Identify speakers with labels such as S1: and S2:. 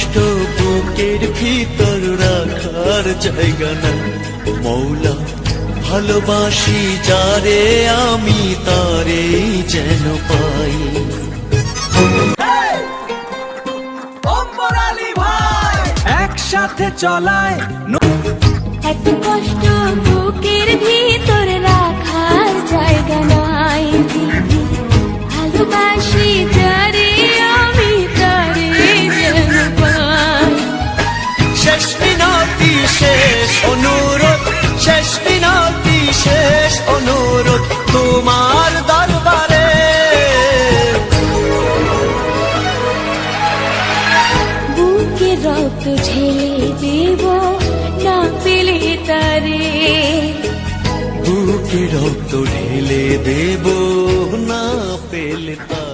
S1: কষ্ট বুকের ভিতর রাখার জায়গা না। মৌলা ভালোবাসি যারে আমি তারে যেন পাই।
S2: একসাথে চলায়
S3: এত কষ্ট বুকের ভিতর রাখার জায়গা নাই। ভালোবাসি যারে আমি তারে যেন পাই।
S1: শেষ মিনতি শেষ অনুরোধ, শেষ মিনতি শেষ অনুরোধ তোমার দরবারে।
S3: বুকে রক্ত ঝেলে দেব না পেলে তারে।
S1: বুকে রক্ত ঢেলে দেব না পেলে তারে।